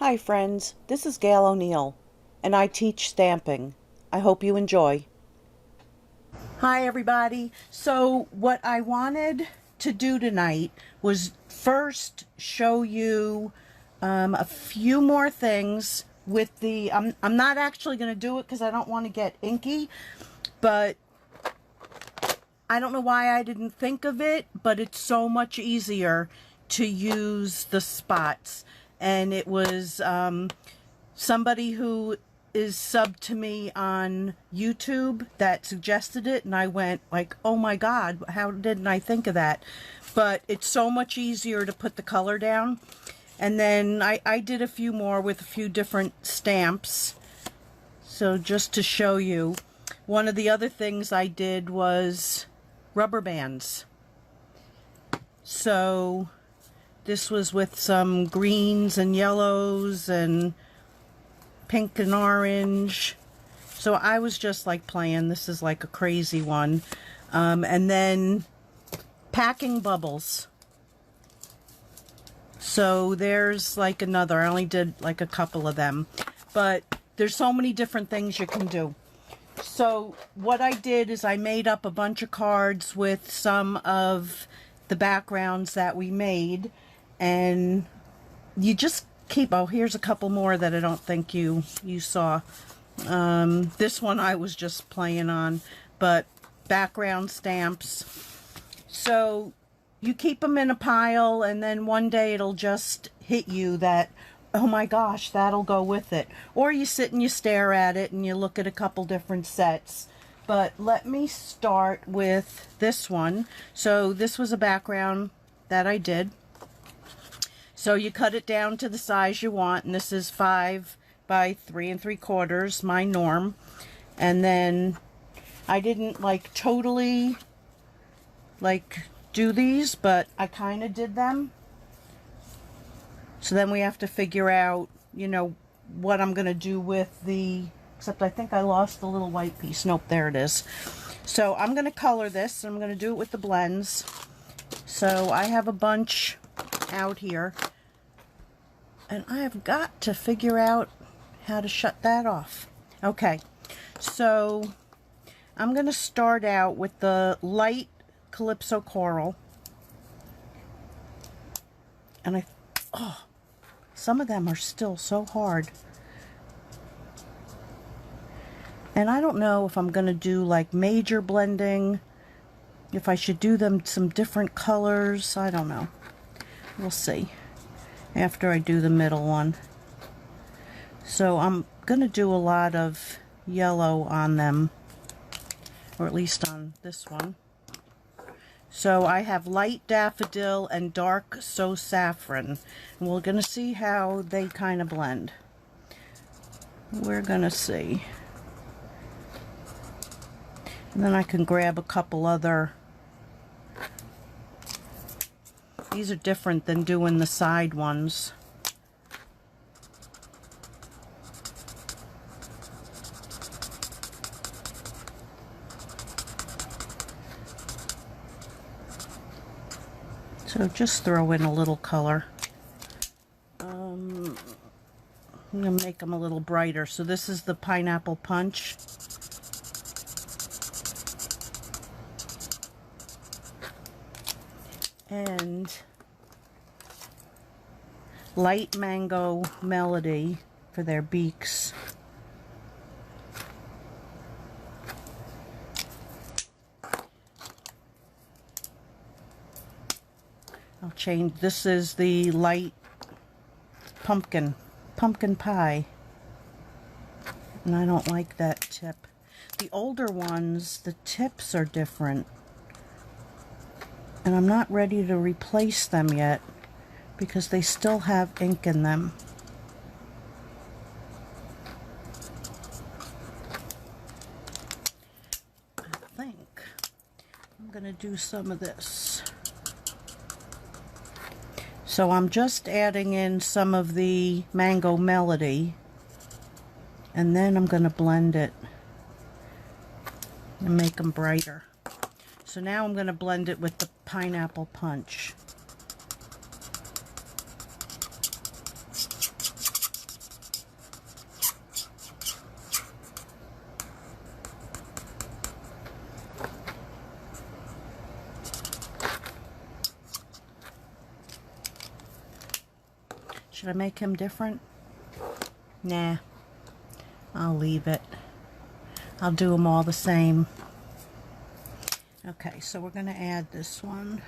Hi friends, this is Gail O'Neill, and I teach stamping. I hope you enjoy. Hi everybody. So what I wanted to do tonight was first show you a few more things with the, I'm not actually going to do it because I don't want to get inky, but I don't know why I didn't think of it, but it's so much easier to use the spots. And it was somebody who is subbed to me on YouTube that suggested it, and I went like, oh my god, how didn't I think of that? But it's so much easier to put the color down. And then I did a few more with a few different stamps. So just to show you, one of the other things I did was rubber bands. So this was with some greens and yellows and pink and orange. So I was just like playing. This is like a crazy one. And then packing bubbles. So there's like another. I only did like a couple of them. But there's so many different things you can do. So what I did is I made up a bunch of cards with some of the backgrounds that we made, and you just keep, oh, here's a couple more that I don't think you saw. This one I was just playing on, but background stamps. So you keep them in a pile, and then one day it'll just hit you that, oh my gosh, that'll go with it. Or you sit and you stare at it and you look at a couple different sets. But let me start with this one. So this was a background that I did. So you cut it down to the size you want, and this is 5 by 3 3/4, my norm. And then I didn't like totally like do these, but I kind of did them. So then we have to figure out, you know, what I'm going to do with the, except I think I lost the little white piece. Nope, there it is. So I'm going to color this. I'm going to do it with the blends. So I have a bunch out here, and I have got to figure out how to shut that off. Okay, so I'm going to start out with the light Calypso Coral. And oh, some of them are still so hard. And I don't know if I'm going to do like major blending, if I should do them some different colors. I don't know. We'll see after I do the middle one. So I'm going to do a lot of yellow on them, or at least on this one. So I have light daffodil and dark so saffron. And we're going to see how they kind of blend. We're going to see. And then I can grab a couple other. These are different than doing the side ones. So just throw in a little color. I'm going to make them a little brighter. So this is the Pineapple Punch. And Light Mango Melody for their beaks. I'll change, this is the light pumpkin pie, and I don't like that tip. The older ones, the tips are different, and I'm not ready to replace them yet because they still have ink in them. I think I'm gonna do some of this. So I'm just adding in some of the Mango Melody, and then I'm going to blend it and make them brighter. So now I'm going to blend it with the Pineapple Punch. Should I make him different? Nah, I'll leave it. I'll do them all the same. Okay, so we're going to add this one.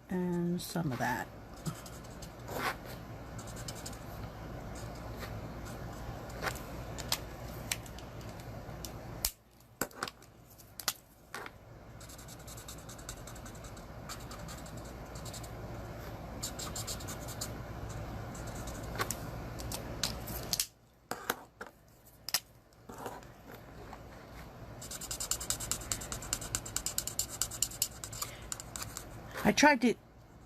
And some of that. I tried to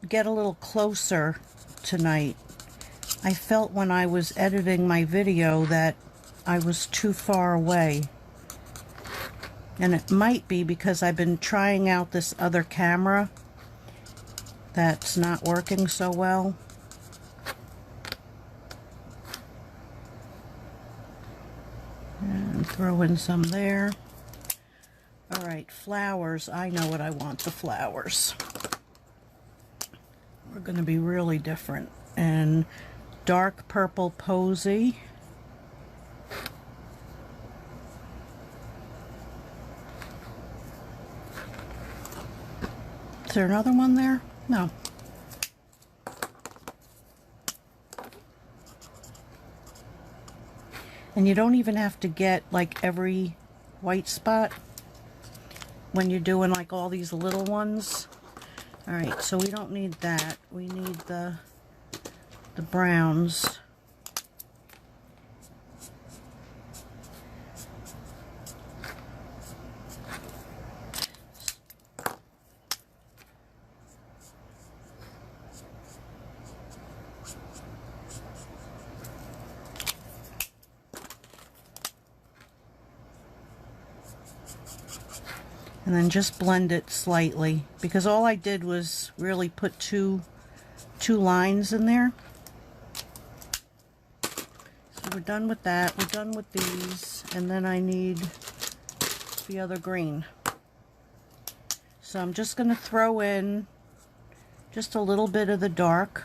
get a little closer tonight. I felt when I was editing my video that I was too far away. And it might be because I've been trying out this other camera that's not working so well. And throw in some there. All right, flowers. I know what I want, the flowers. We're going to be really different. And dark purple posy. Is there another one there? No. And you don't even have to get like every white spot when you're doing like all these little ones. All right, so we don't need that. We need the browns. And then just blend it slightly, because all I did was really put two lines in there. So we're done with that. We're done with these, and then I need the other green. So I'm just going to throw in just a little bit of the dark.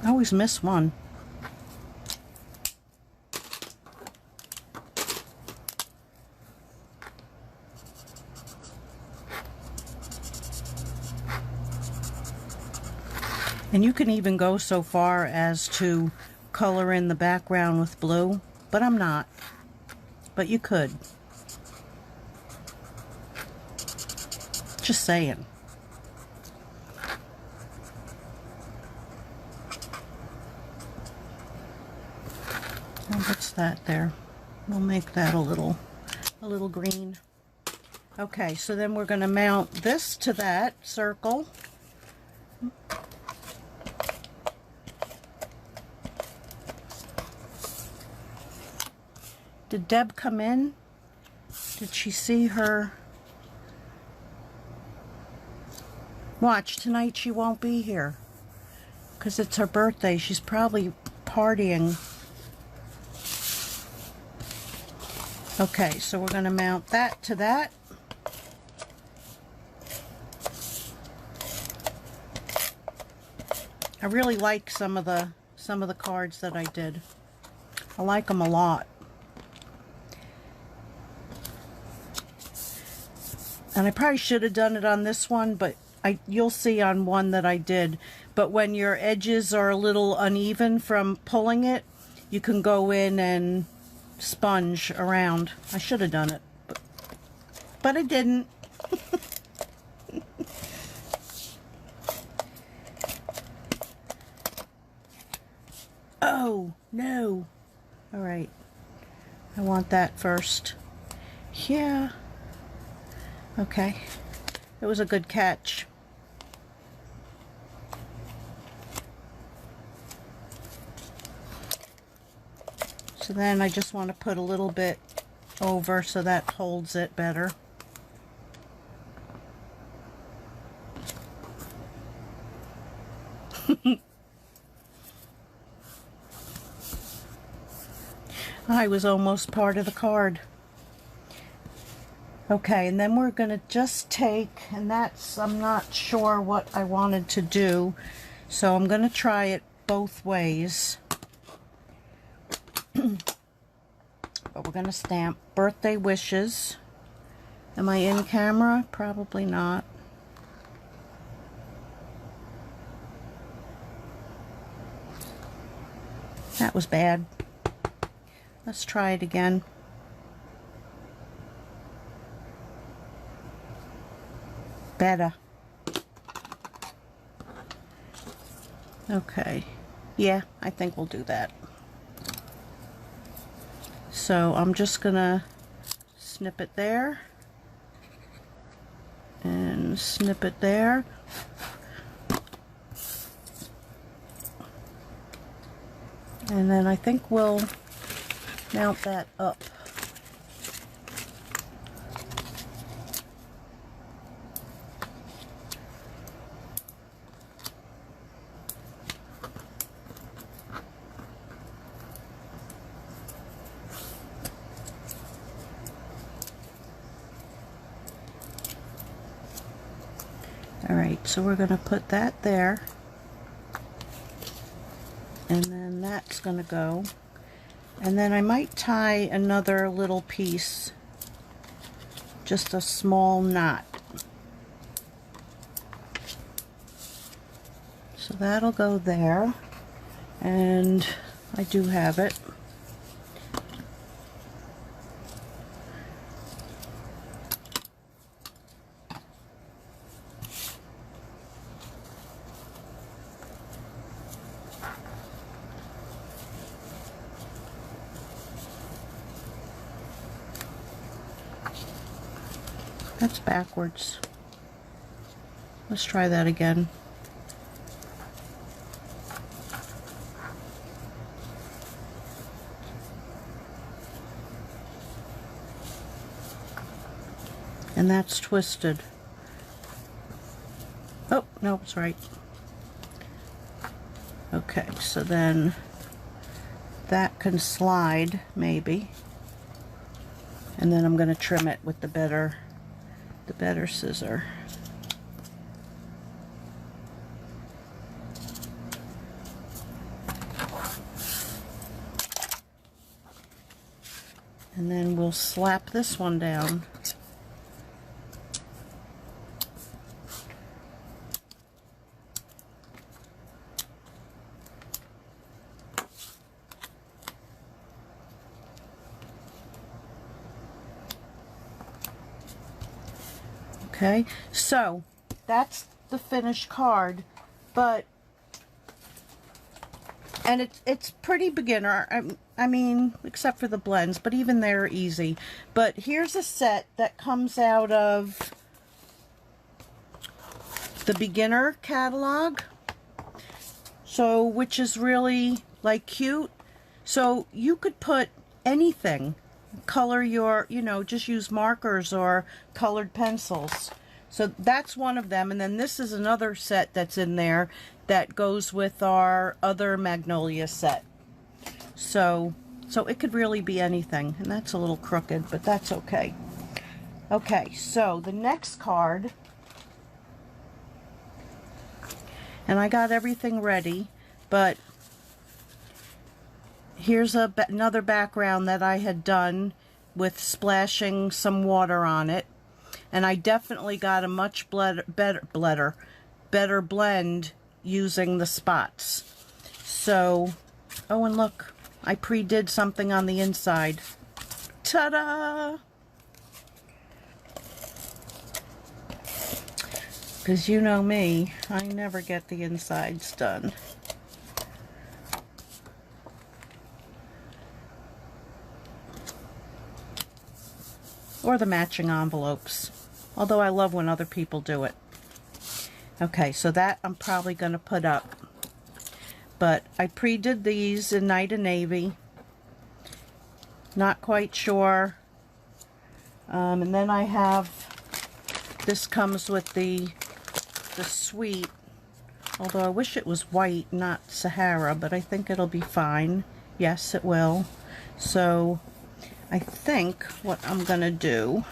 I always miss one. And you can even go so far as to color in the background with blue, but I'm not. But you could. Just saying. What's that there? We'll make that a little green. Okay, so then we're going to mount this to that circle. Did Deb come in? Did she see her? Watch, tonight she won't be here because it's her birthday. She's probably partying. Okay, so we're going to mount that to that. I really like some of the cards that I did. I like them a lot. And I probably should have done it on this one, but you'll see on one that I did. But when your edges are a little uneven from pulling it, you can go in and sponge around. I should have done it, but I didn't. Oh, no. All right. I want that first. Yeah. Okay. It was a good catch. So then I just want to put a little bit over so that holds it better. I was almost part of the card. Okay, and then we're going to just take, and that's, I'm not sure what I wanted to do, so I'm going to try it both ways. But we're going to stamp birthday wishes. Am I in camera? Probably not. That was bad. Let's try it again. Better. Okay. Yeah, I think we'll do that. So I'm just gonna snip it there and snip it there. And then I think we'll mount that up. Alright, so we're going to put that there, and then that's going to go, and then I might tie another little piece, just a small knot. So that'll go there, and I do have it. That's backwards. Let's try that again. And that's twisted. Oh, no, it's right. Okay, so then that can slide, maybe. And then I'm going to trim it with the better scissor. And then we'll slap this one down. Okay, so that's the finished card, but, and it's pretty beginner, I mean, except for the blends, but even they're easy. But here's a set that comes out of the beginner catalog, so, which is really, like, cute. So you could put anything. Color your, you know, just use markers or colored pencils. So that's one of them. And then this is another set that's in there that goes with our other Magnolia set. So it could really be anything. And that's a little crooked, but that's okay. Okay, so the next card, and I got everything ready, but here's another background that I had done with splashing some water on it. And I definitely got a much better blend using the spots. So, oh, and look, I pre-did something on the inside. Ta-da! Because you know me, I never get the insides done. Or the matching envelopes, although I love when other people do it. Okay, so that I'm probably going to put up. But I pre-did these in Night and Navy. Not quite sure. And then I have, this comes with the suite. Although I wish it was white, not Sahara, but I think it'll be fine. Yes, it will. So I think what I'm gonna do,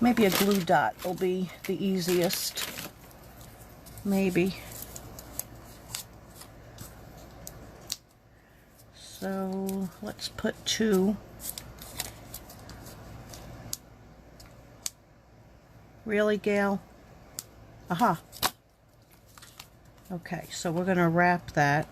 maybe a glue dot will be the easiest. Maybe. So let's put 2. Really, Gail? Aha. Okay, so we're going to wrap that.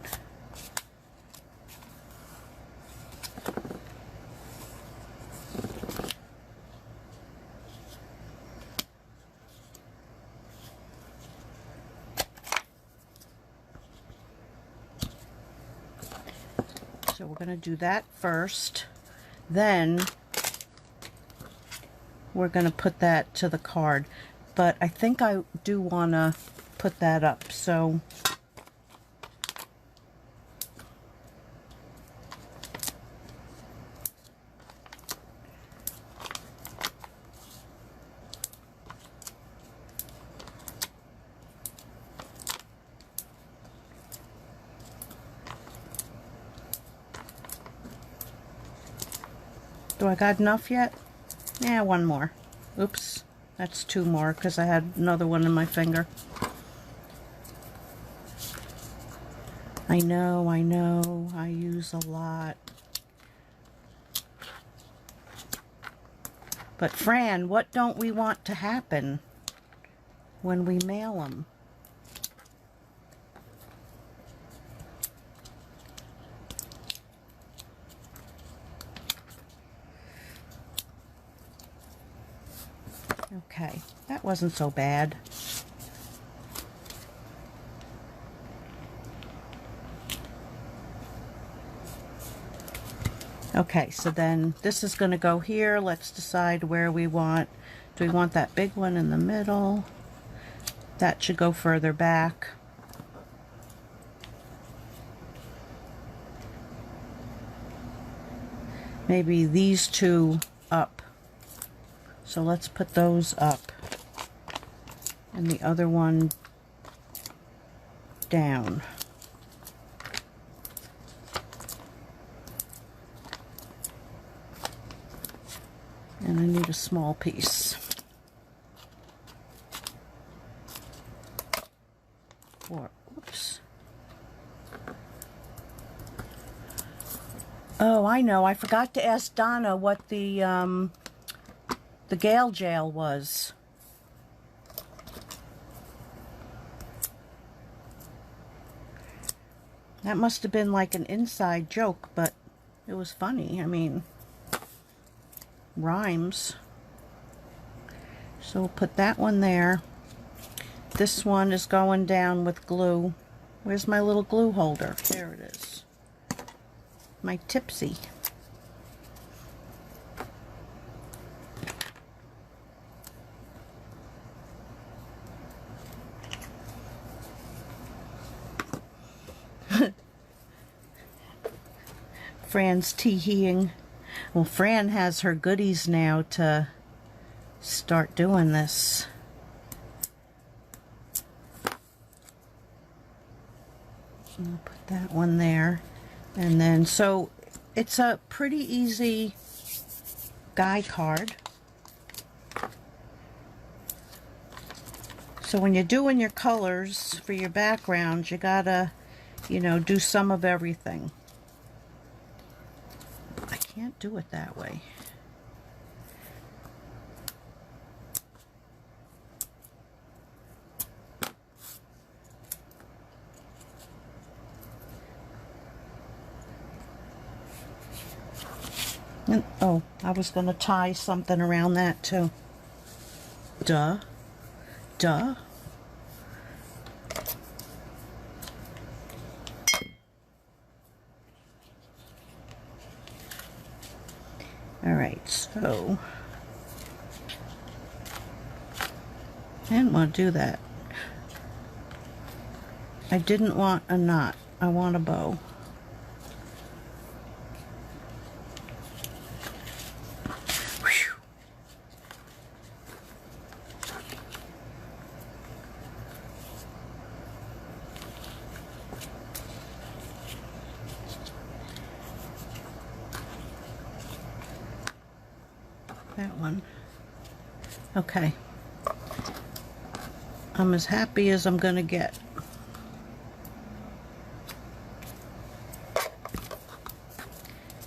So we're going to do that first. Then we're going to put that to the card. But I think I do want to put that up. So do I got enough yet? Yeah, 1 more. Oops, that's 2 more because I had another one in my finger. I know, I use a lot. But Fran, what don't we want to happen when we mail them? Okay, that wasn't so bad. Okay, so then this is going to go here. Let's decide where we want. Do we want that big one in the middle? That should go further back. Maybe these 2 up. So let's put those up. And the other one down. And I need a small piece. Oops. Oh, I know. I forgot to ask Donna what the Gale Jail was. That must have been like an inside joke, but it was funny. I mean, rhymes. So we'll put that one there. This one is going down with glue. Where's my little glue holder? There it is. My Tipsy. Fran's tee-heeing. Well, Fran has her goodies now to start doing this. I'll put that one there. And then, so it's a pretty easy guy card. So when you're doing your colors for your background, you gotta, you know, do some of everything. I can't do it that way. And, oh, I was going to tie something around that too. Duh. Duh. All right, so I didn't want to do that. I didn't want a knot. I want a bow. Whew. that one. Okay. I'm as happy as I'm gonna get.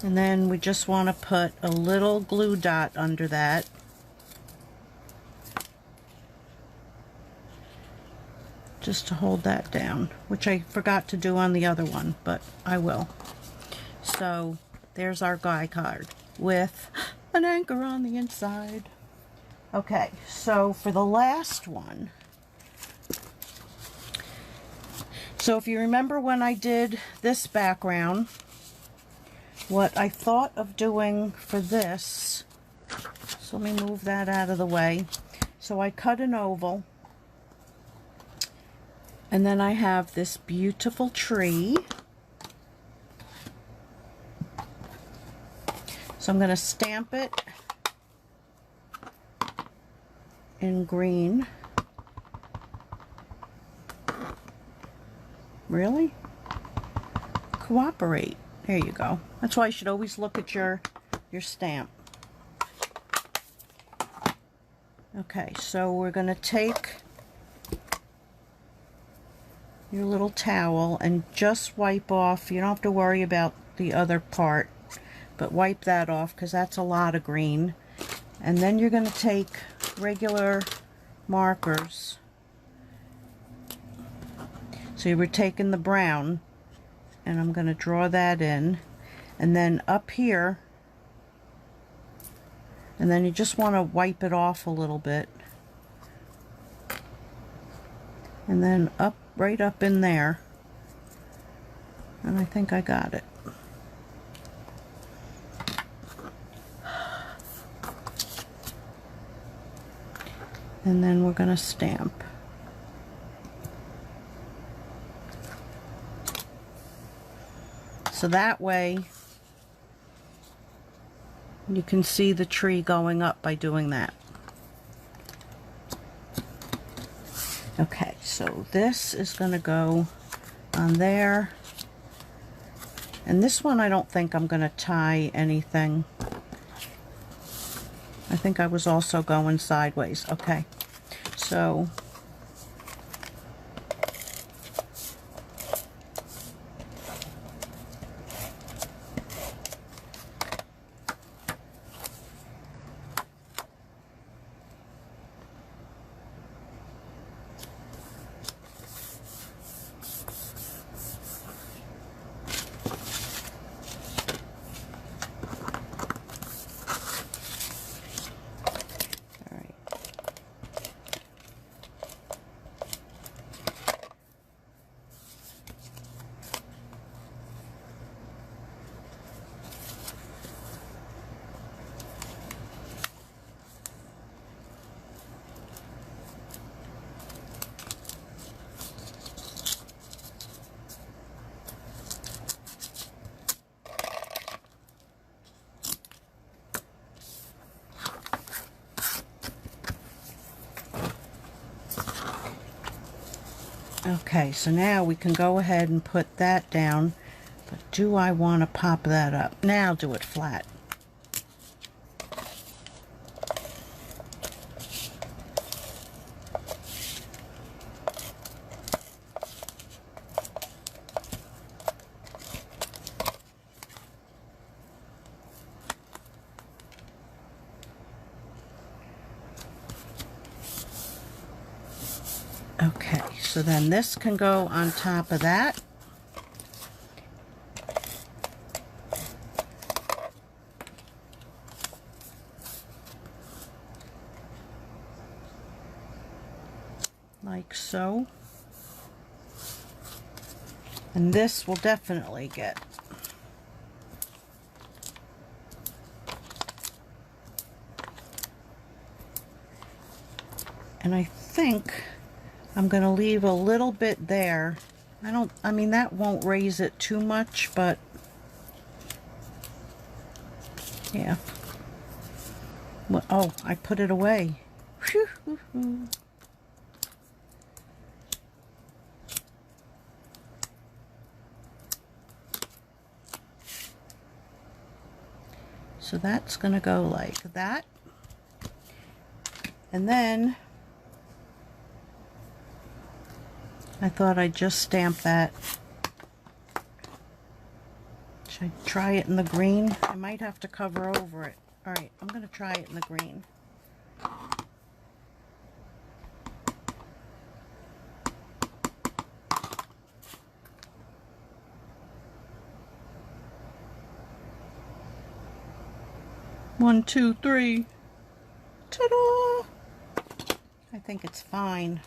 And then we just want to put a little glue dot under that. Just to hold that down, which I forgot to do on the other one, but I will. So there's our guy card with an anchor on the inside. Okay, so for the last one, so if you remember when I did this background, what I thought of doing for this, so let me move that out of the way. So I cut an oval, and then I have this beautiful tree. So I'm going to stamp it in green. Really? Cooperate. There you go. That's why you should always look at your stamp. Okay, so we're going to take your little towel and just wipe off. You don't have to worry about the other part, but wipe that off because that's a lot of green. And then you're going to take regular markers. So you were taking the brown, and I'm going to draw that in, and then up here, and then you just want to wipe it off a little bit, and then up, right up in there, and I think I got it. And then we're going to stamp. So that way you can see the tree going up by doing that. Okay, so this is going to go on there. And this one I don't think I'm going to tie anything. I think I was also going sideways. Okay, so okay, so now we can go ahead and put that down, but do I want to pop that up? Now do it flat. Okay, so then this can go on top of that. Like so. And this will definitely get and I think I'm going to leave a little bit there. I mean, that won't raise it too much, but yeah. Well, oh, I put it away. Whew. So that's going to go like that. And then I thought I'd just stamp that. Should I try it in the green? I might have to cover over it. Alright, I'm going to try it in the green. One, two, three. Ta-da! I think it's fine.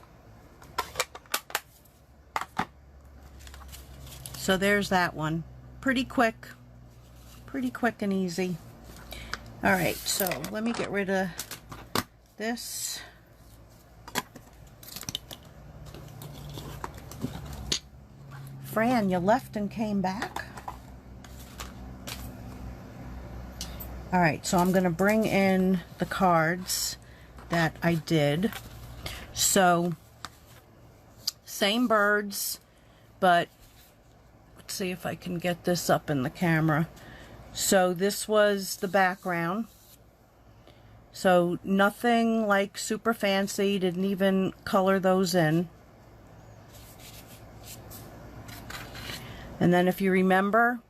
So there's that one. Pretty quick and easy. All right, so let me get rid of this. Fran, you left and came back? All right, so I'm going to bring in the cards that I did. So, same birds, but let's see if I can get this up in the camera. So this was the background. So nothing like super fancy, didn't even color those in. And then if you remember,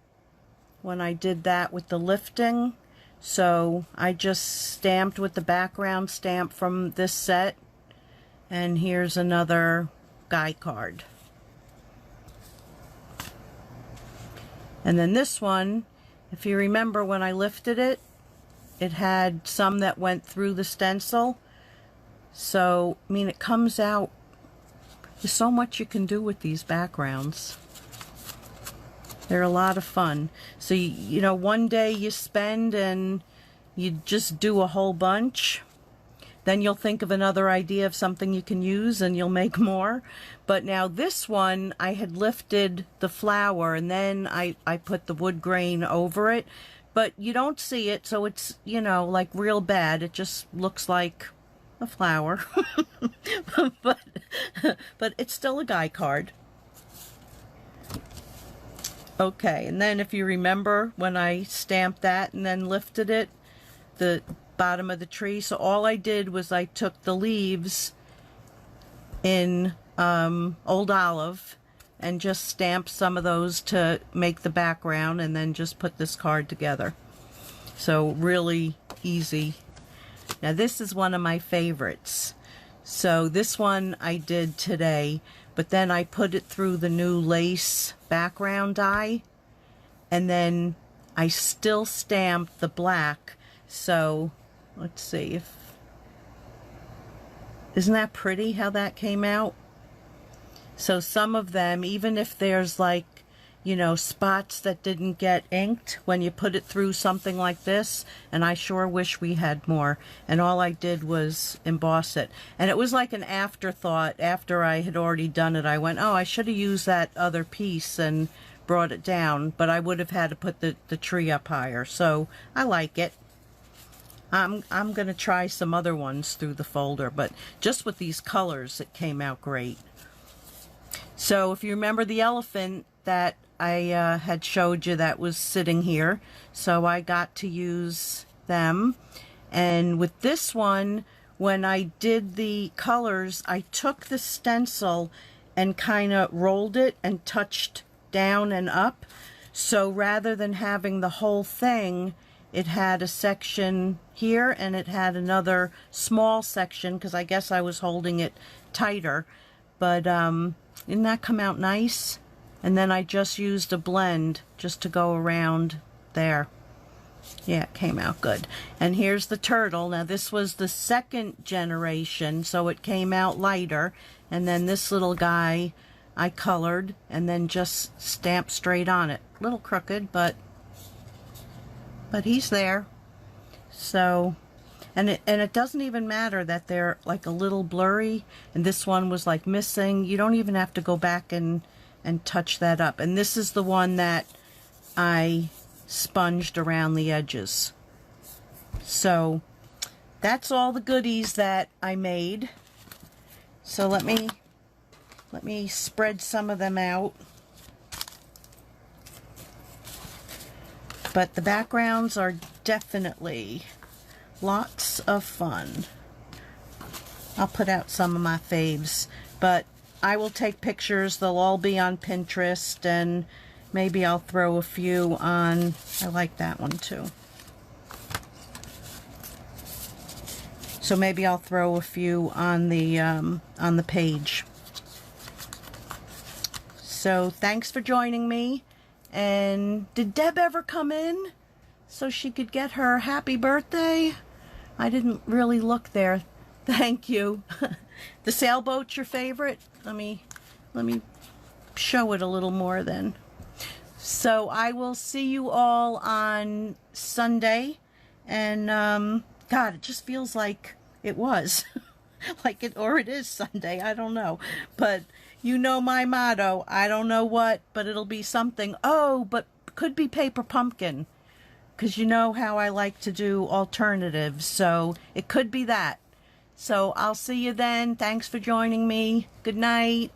when I did that with the lifting, so I just stamped with the background stamp from this set, and here's another guide card. And then this one, if you remember when I lifted it, it had some that went through the stencil. So, I mean, it comes out, there's so much you can do with these backgrounds. They're a lot of fun. So, you know, one day you spend and you just do a whole bunch. Then you'll think of another idea of something you can use and you'll make more. But now this one, I had lifted the flower and then I put the wood grain over it. But you don't see it, so it's, you know, like real bad. It just looks like a flower. but it's still a guide card. Okay, and then if you remember when I stamped that and then lifted it, the bottom of the tree, so all I did was I took the leaves in Old Olive and just stamped some of those to make the background and then just put this card together. So really easy. Now this is one of my favorites. So this one I did today, but then I put it through the new lace background die, and then I still stamped the black. So let's see if, isn't that pretty how that came out? So some of them, even if there's like, you know, spots that didn't get inked when you put it through something like this, and I sure wish we had more, and all I did was emboss it. And it was like an afterthought. After I had already done it, I went, oh, I should have used that other piece and brought it down, but I would have had to put the tree up higher. So I like it. I'm gonna try some other ones through the folder, but just with these colors it came out great. So if you remember the elephant that I had showed you that was sitting here, so I got to use them. And with this one, when I did the colors, I took the stencil and kind of rolled it and touched down and up. So rather than having the whole thing, it had a section here and it had another small section because I guess I was holding it tighter. But didn't that come out nice? And then I just used a blend just to go around there. Yeah, it came out good. And here's the turtle. Now this was the second generation, so it came out lighter. And then this little guy I colored and then just stamped straight on it. A little crooked, but he's there. So, and it doesn't even matter that they're like a little blurry, and this one was like missing. You don't even have to go back and touch that up. And this is the one that I sponged around the edges. So that's all the goodies that I made. So let me spread some of them out. But the backgrounds are definitely lots of fun. I'll put out some of my faves, but I will take pictures. They'll all be on Pinterest, and maybe I'll throw a few on. I like that one too. So maybe I'll throw a few on the page. So thanks for joining me. And did Deb ever come in so she could get her happy birthday? I didn't really look there. Thank you. The sailboat's your favorite? Let me show it a little more then. So I will see you all on Sunday. And God, it just feels like it was. Like it, or it is Sunday. I don't know. But you know my motto. I don't know what, but it'll be something. Oh, but could be paper pumpkin. Because you know how I like to do alternatives. So it could be that. So I'll see you then. Thanks for joining me. Good night.